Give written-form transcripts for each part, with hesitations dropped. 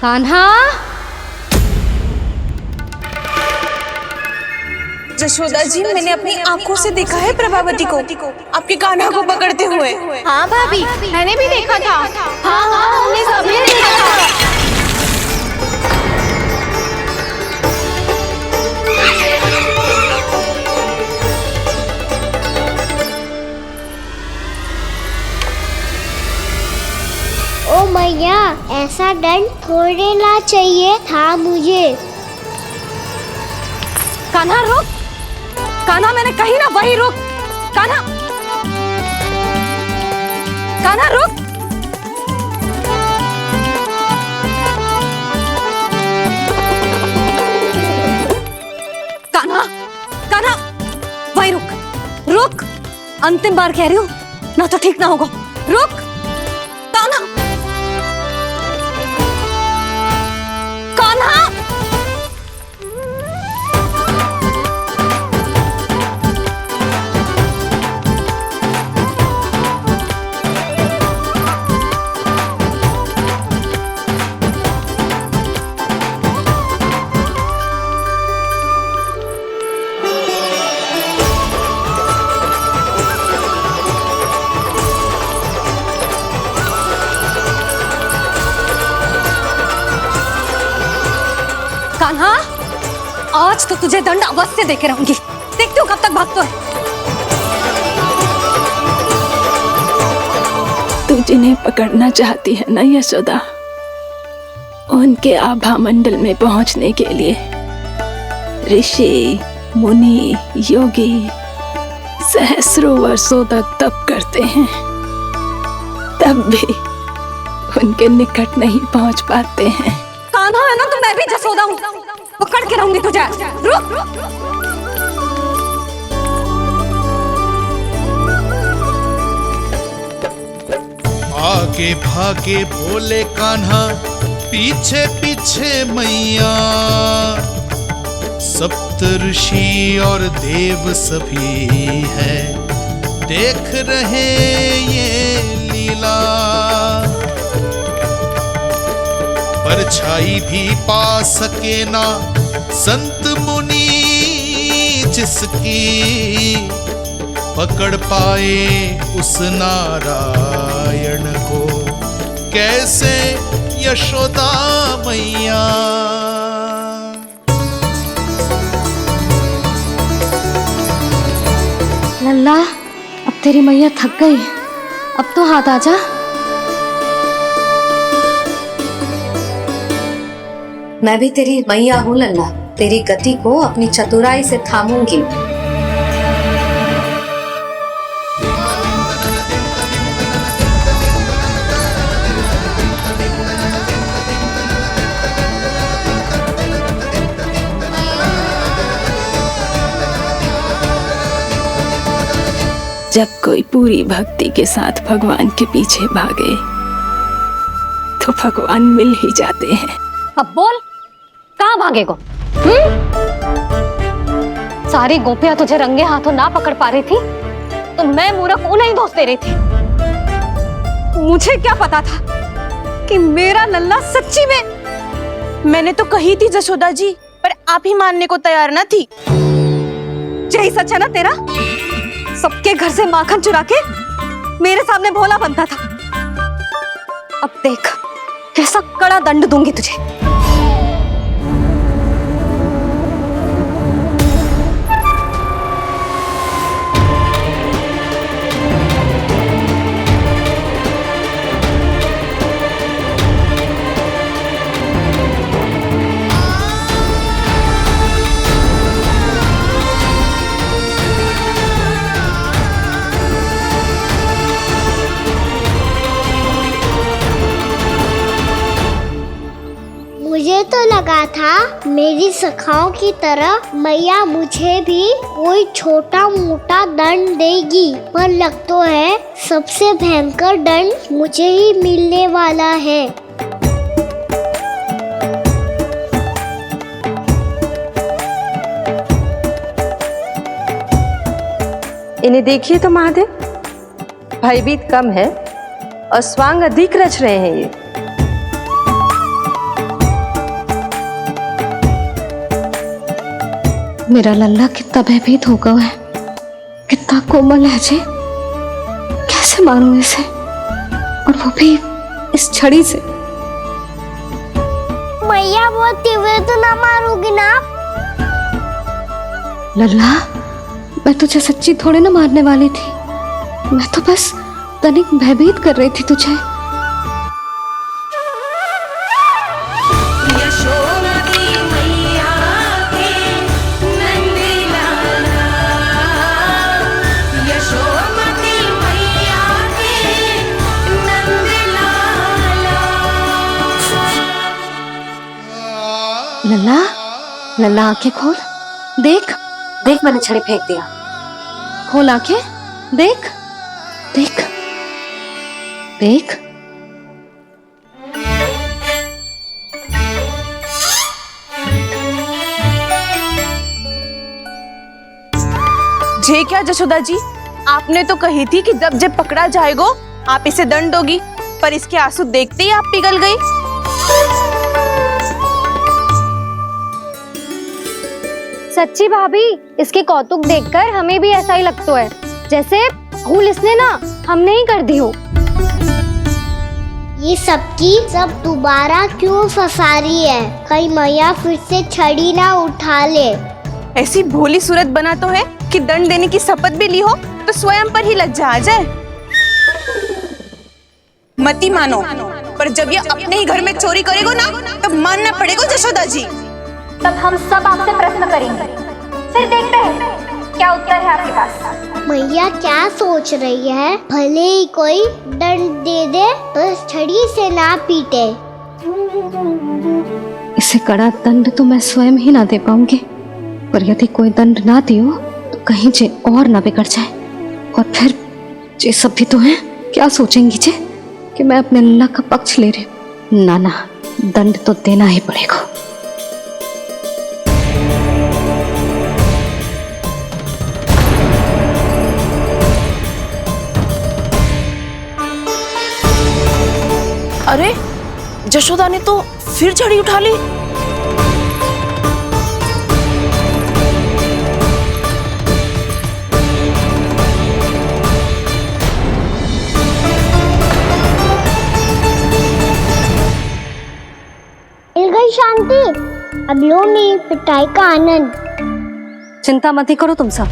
कान्हा, जशोदा जी, मैंने अपनी आंखों से देखा है प्रभावती को आपके कान्हा को पकड़ते हुए। हाँ भाभी, मैंने भी देखा था। हाँ हाँ, हमने सबने देखा था। ओ मैया, ऐसा दंड थोड़े ना चाहिए था मुझे। कान्हा रुक, कान्हा मैंने कही ना वही रुक। कान्हा, कान्हा रुक। कान्हा, कान्हा वही रुक, रुक। अंतिम बार कह रही हूँ, ना तो ठीक ना होगा। रुक कान्हा, कान्हा। कान्हा, आज तो तुझे दंड अवश्य देके रहूंगी। देखती हूँ कब तक भागते है। तू जिन्हें पकड़ना चाहती है ना यशोदा, उनके आभा मंडल में पहुंचने के लिए ऋषि, मुनि, योगी सहस्रों वर्षों तक तप करते हैं, तब भी उनके निकट नहीं पहुंच पाते हैं। कान्हा है ना, तो मैं भी जसोदा हूँ, पकड़ के रहूंगी तुझे। रुक। आगे भागे बोले कान्हा, पीछे पीछे मैया। सप्त ऋषि और देव सभी है, देख रहे ये लीला। परछाई भी पा सके ना संत मुनि जिसकी, पकड़ पाए उस नारायण को कैसे यशोदा मैया। लल्ला, अब तेरी मैया थक गई, अब तो हाथ आजा। मैं भी तेरी मैया हूँ लल्ला, तेरी गति को अपनी चतुराई से थामूंगी। जब कोई पूरी भक्ति के साथ भगवान के पीछे भागे तो भगवान मिल ही जाते हैं। अब बोल, कहाँ भागेगो? सारी गोपियां तुझे रंगे हाथों ना पकड़ पा रही थी, तो मैं मूर्ख उन्हें ही दोष दे रही थी। मुझे क्या पता था कि मेरा लल्ला सच्ची में। मैंने तो कही थी जशोदा जी, पर आप ही मानने को तैयार न थी। यही सच है ना तेरा? सबके घर से माखन चुरा के मेरे सामने भोला बनता था। अब देख कैसा कड़ा दंड दूंगी तुझे। मुझे तो लगा था मेरी सखाओं की तरह मैया मुझे भी कोई छोटा मोटा दंड देगी, पर लग तो है सबसे भयंकर दंड मुझे ही मिलने वाला है। इन्हें देखिए तो महादेव, भयभीत कम है और स्वांग अधिक रच रहे हैं ये। मेरा लल्ला कितना भयभीत हो गया है, कितना कोमल है जी। कैसे मारूं इसे, और वो भी इस छड़ी से। मैया बहुत तीव्र तो ना मारोगी ना? लल्ला, मैं तुझे सच्ची थोड़ी ना मारने वाली थी, मैं तो बस तनिक भयभीत कर रही थी तुझे। लल्ला, लल्ला आंखें खोल, देख देख, मैंने छड़ी फेंक दिया। खोल आंखें, देख देख देख। जे क्या जशोदा जी, आपने तो कही थी कि जब जब पकड़ा जाएगा आप इसे दंड दोगी, पर इसके आंसू देखते ही आप पिघल गई। सच्ची भाभी, इसके कौतुक देखकर हमें भी ऐसा ही लगता है, जैसे भूल इसने ना हमने ही कर दी हो। ये सब दोबारा क्यों फंसा रही है? कहीं मैया फिर से छड़ी ना उठा ले। ऐसी भोली सूरत बना तो है कि दंड देने की शपथ भी ली हो तो स्वयं पर ही लज्जा आ जाए। मती मानो, पर जब ये अपने ही घर में चोरी करेगो ना, तब मानना पड़ेगा जशोदा जी। तब हम सब आपसे प्रश्न करेंगे, फिर देखते हैं क्या उत्तर है आपके पास। मैया क्या सोच रही है? भले ही कोई दंड दे दे, बस छड़ी से ना पीटे। इसे कड़ा दंड तो मैं स्वयं ही ना दे पाऊंगी, पर यदि कोई दंड ना दियो तो कहीं जे और ना बिगड़ जाए, और फिर जे सब भी तो हैं, क्या सोचेंगी जे कि मैं अपने अल्लाह का पक्ष ले रही हूँ। ना ना, दंड तो देना ही पड़ेगा। अरे, जशोदा ने तो फिर छड़ी उठा ली। मिल गई शांति, अब लो मेरी पिटाई का आनंद। चिंता मत ही करो तुम सब,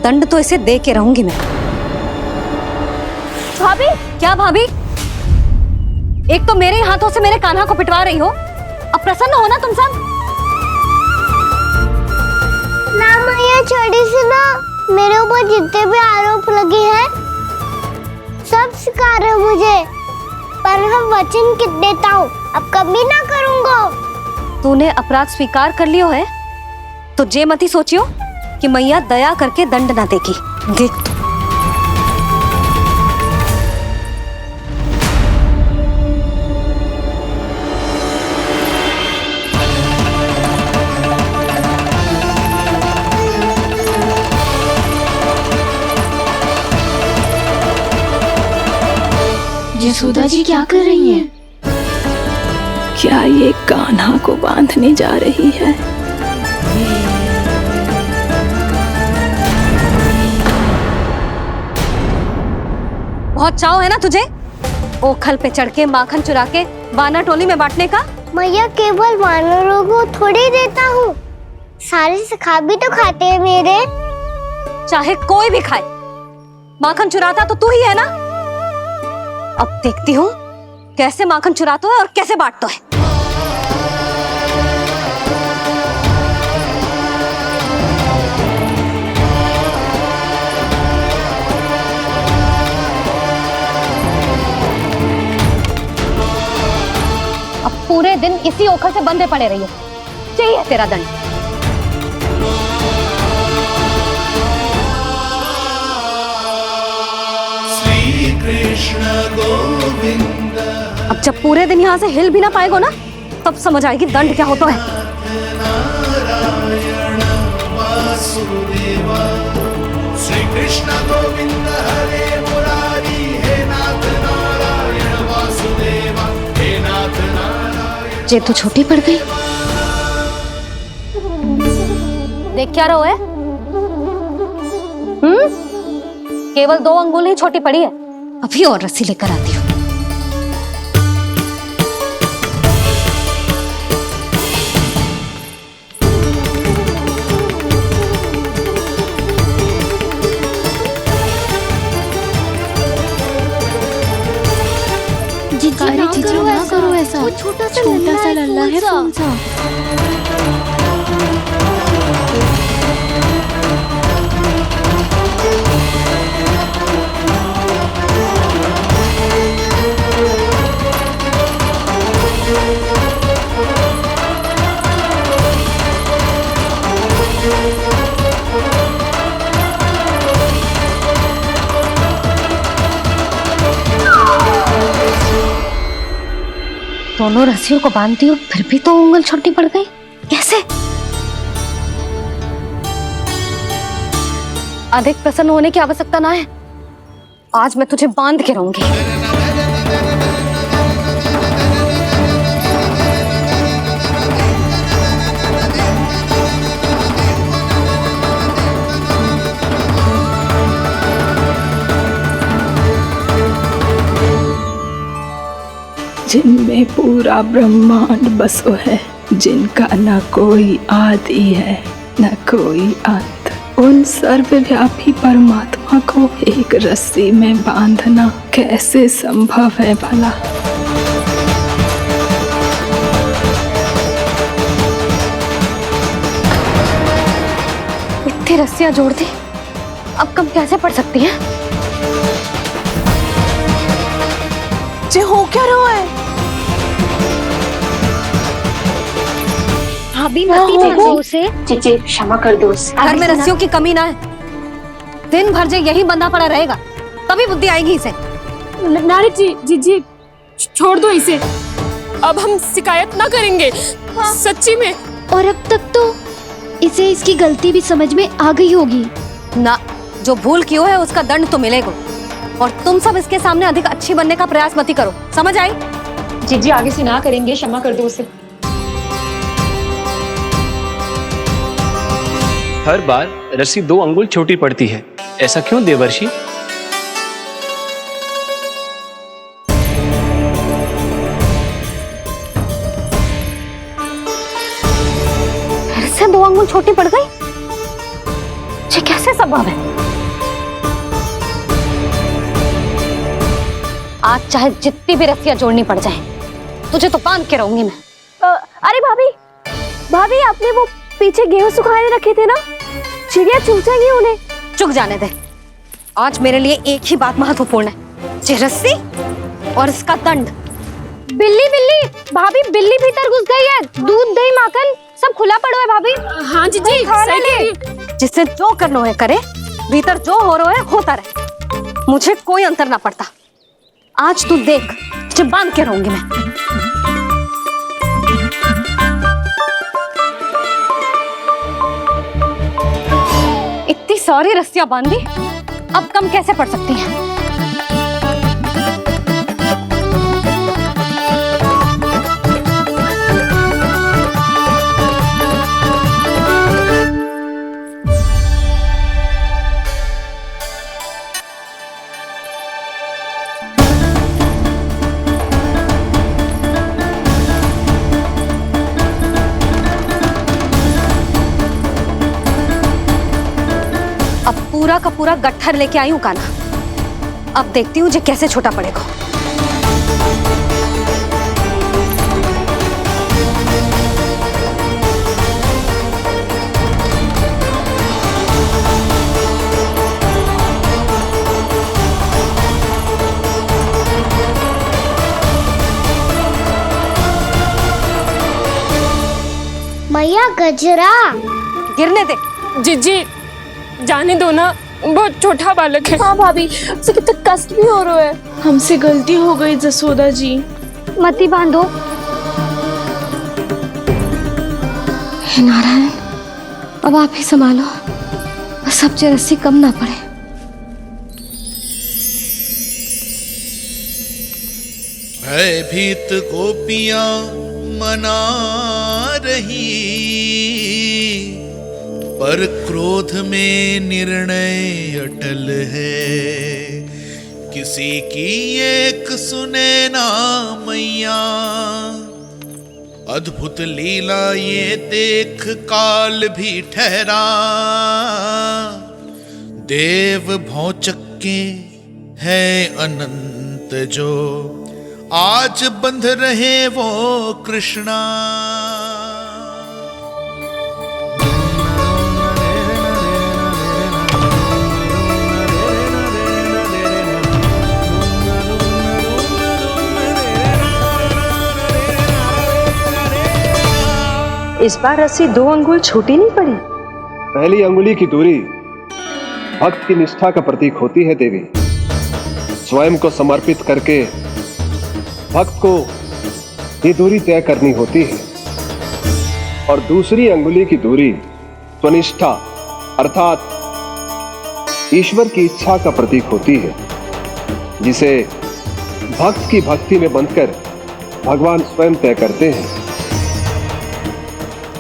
दंड तो इसे दे के रहूंगी मैं। भाभी, क्या भाभी? एक तो मेरे हाथों से मेरे कान्हा को पिटवा रही हो, अब प्रसन्न हो ना तुम सब? ना मैया, छड़ी से ना मेरे ऊपर जितने भी आरोप लगे हैं सब स्वीकार है मुझे, पर हम वचन कित देता हूँ, अब कभी ना करूँगा। तूने अपराध स्वीकार कर लियो है तो जे मत ही सोचियो कि मैया दया करके दंड ना देगी। देख तू। यशोदा जी क्या कर रही हैं? क्या ये कान्हा को बांधने जा रही है? बहुत चाव है ना तुझे ओखल पे चढ़ के माखन चुरा के वानर टोली में बांटने का? मैया, केवल वानरों को थोड़ी देता हूँ, सारे सखा भी तो खाते हैं मेरे। चाहे कोई भी खाए, माखन चुराता तो तू ही है ना। अब देखती हूँ कैसे माखन चुराता है और कैसे बांटता है। अब पूरे दिन इसी ओखल से बंधे पड़े रहिए, चाहिए तेरा दंड। अब जब पूरे दिन यहाँ से हिल भी ना पाएगो ना, तब समझ आएगी दंड क्या होता है। श्री कृष्ण गोविंद हरे मुरारी, हे नाथ नारायण वासुदेवा, हे नाथ नारायण। जे तू छोटी पड़ गई, देख क्या रहो है? केवल 2 अंगुल ही छोटी पड़ी है, अभी और रस्सी लेकर आती हूँ। जीजी ना करो ऐसा, वो छोटा सा लल्ला है कौन सा? दोनों रस्सियों को बांधती हूँ, फिर भी तो उंगल छोटी पड़ गई। कैसे? अधिक प्रसन्न होने की आवश्यकता ना है, आज मैं तुझे बांध के रहूंगी। जिनमें पूरा ब्रह्मांड बसो है, जिनका न कोई आदि है न कोई अंत, उन सर्वव्यापी परमात्मा को एक रस्सी में बांधना कैसे संभव है भला? इतनी रस्सियां जोड़ दी, अब कम कैसे पड़ सकती हैं? जे हो क्या रहा है? भाभी मती देखो उसे। जीजी क्षमा कर दो उसे। घर में रस्सियों की कमी ना है, दिन भर जो यही बंधा पड़ा रहेगा तभी बुद्धि आएगी इसे। नारी जी जीजी छोड़ दो इसे, अब हम शिकायत ना करेंगे। सच्ची में। और अब तक तो इसे इसकी गलती भी समझ में आ गई होगी ना। जो भूल की है उसका दंड तो मिलेगा, और तुम सब इसके सामने अधिक अच्छी बनने का प्रयास मत करो, समझ आई? जीजी आगे से ना करेंगे, क्षमा कर दो उसे। हर बार रस्सी 2 अंगुल छोटी पड़ती है, ऐसा क्यों देवर्षि? फिर से 2 अंगुल छोटी पड़ गई? ये कैसे संभव है? आज चाहे जितनी भी रस्सियां जोड़नी पड़ जाए, तुझे तो बांध के रहूंगी मैं। अरे भाभी, भाभी आपने वो पीछे गेहूं सुखाने रखे थे ना, चिड़िया चुग जाएंगी उन्हें। चुक जाने दे, आज मेरे लिए एक ही बात महत्वपूर्ण है, ये रस्सी और इसका दंड। बिल्ली बिल्ली, भाभी बिल्ली भीतर घुस गई है, दूध दही माखन सब खुला पड़ा है भाभी। हाँ जीजी सही कह रही है। जिससे जो करना है करे, भीतर जो हो रहा है होता रहे, मुझे कोई अंतर ना पड़ता। आज तू देख, तुझे बांध के रहूंगी मैं। इतनी सारी रस्सियां बांधी, अब कम कैसे पड़ सकती हैं? अब पूरा का पूरा गट्ठर लेके आई हूं कान्हा, अब देखती हूँ जे कैसे छोटा पड़ेगा। मैया गजरा गिरने दे। जीजी जाने दो ना, बहुत छोटा बालक है। हाँ भाभी, उसे कितना कष्ट भी हो रहा है। हमसे गलती हो गई जसोदा जी। मती बांधो। हे नारायण, अब आप ही संभालो, बस अब जो रस्सी कम ना पड़े। भयभीत गोपियां मना रही, पर क्रोध में निर्णय अटल है, किसी की एक सुने ना मैया। अद्भुत लीला ये देख काल भी ठहरा, देव भौचक्के है अनंत जो, आज बंध रहे वो कृष्णा। इस बार रस्सी 2 अंगुल छोटी नहीं पड़ी। पहली अंगुली की दूरी भक्त की निष्ठा का प्रतीक होती है देवी। स्वयं को समर्पित करके भक्त को ये दूरी तय करनी होती है। और दूसरी अंगुली की दूरी स्वनिष्ठा अर्थात ईश्वर की इच्छा का प्रतीक होती है, जिसे भक्त की भक्ति में बंधकर भगवान स्वयं तय करते हैं।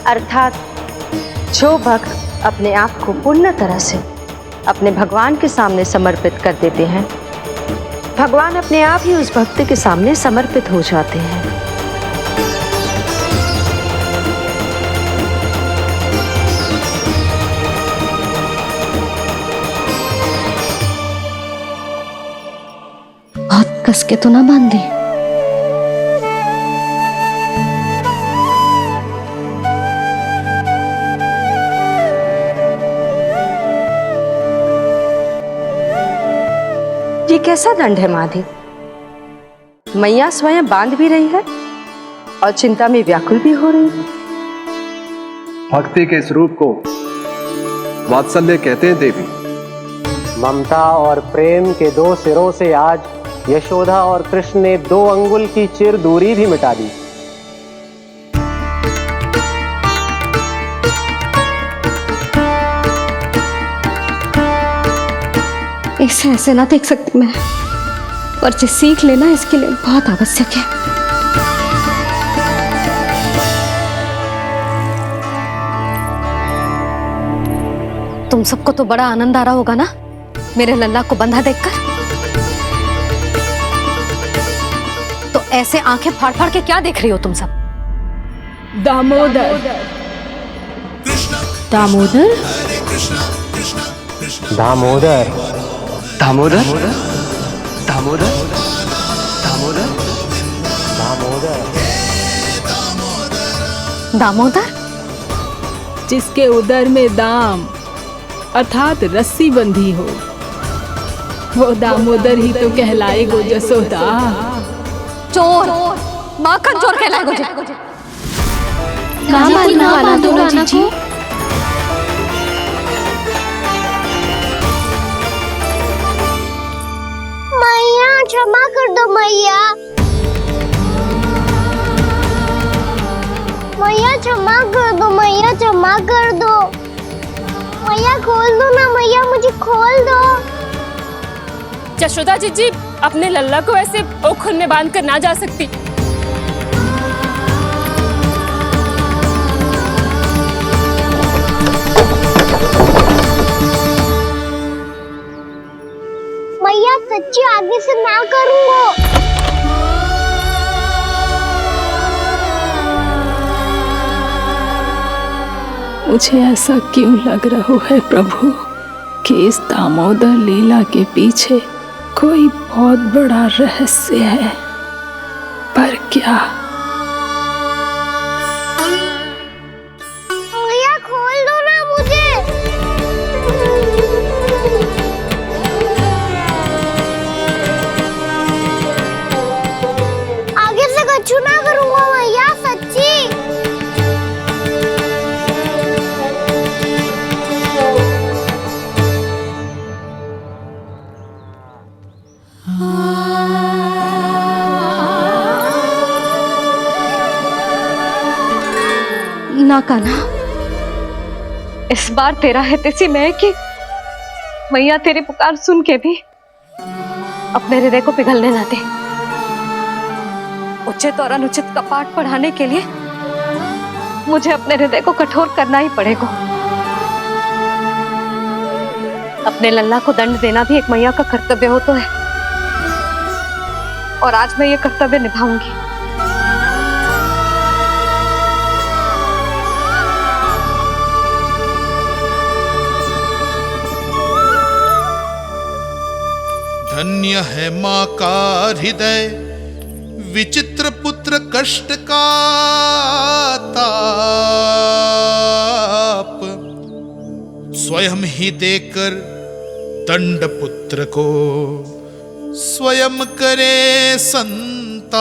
अर्थात जो भक्त अपने आप को पूर्ण तरह से अपने भगवान के सामने समर्पित कर देते हैं, भगवान अपने आप ही उस भक्त के सामने समर्पित हो जाते हैं। बहुत कस के तो ना बांध दी। ये कैसा दंड है माधे? मैया स्वयं बांध भी रही है और चिंता में व्याकुल भी हो रही है। भक्ति के इस रूप को वात्सल्य कहते हैं देवी। ममता और प्रेम के 2 सिरों से आज यशोदा और कृष्ण ने 2 अंगुल की चिर दूरी भी मिटा दी। इसे ऐसे ना देख सकती मैं, पर जो सीख लेना इसके लिए बहुत आवश्यक है। तुम सबको तो बड़ा आनंद आ रहा होगा ना मेरे लल्ला को बंधा देखकर। तो ऐसे आंखें फाड़ फाड़ के क्या देख रही हो तुम सब? दामोदर। दामोदर? दामोदर। दामोदर दामोदर दामोदर दामोदर दामोदर? जिसके उदर में दाम अर्थात रस्सी बंधी हो, वो दामोदर ही तो कहलाएगो जसोदा। चोर, माखन चोर कहलाएगो जी। ना बांधो राना को। मैया क्षमा कर दो मैया। मैया क्षमा कर दो, मैया क्षमा कर दो। मैया खोल दो ना मैया, मुझे खोल दो। यशोदा जी अपने लल्ला को ऐसे ओखुन में बांध कर ना जा सकती। मैया सच्ची आगे से ना करूंगा। मुझे ऐसा क्यों लग रहा है प्रभु कि इस दामोदर लीला के पीछे कोई बहुत बड़ा रहस्य है, पर क्या? मैया खोल दो ना मुझे। आगे से कछु ना करूंगा मैया, सच्ची। ना कान्हा, इस बार तेरा है तेसी मैं कि मैया तेरी पुकार सुन के भी अपने हृदय को पिघलने ना दे। उचित और अनुचित का पाठ पढ़ाने के लिए मुझे अपने हृदय को कठोर करना ही पड़ेगा। अपने लल्ला को दंड देना भी एक मैया का कर्तव्य हो तो है, और आज मैं ये कर्तव्य निभाऊंगी। धन्य है माँ का हृदय, विचित्र पुत्र कष्ट का ताप, स्वयं ही देकर दंड पुत्र को स्वयं करे संताप।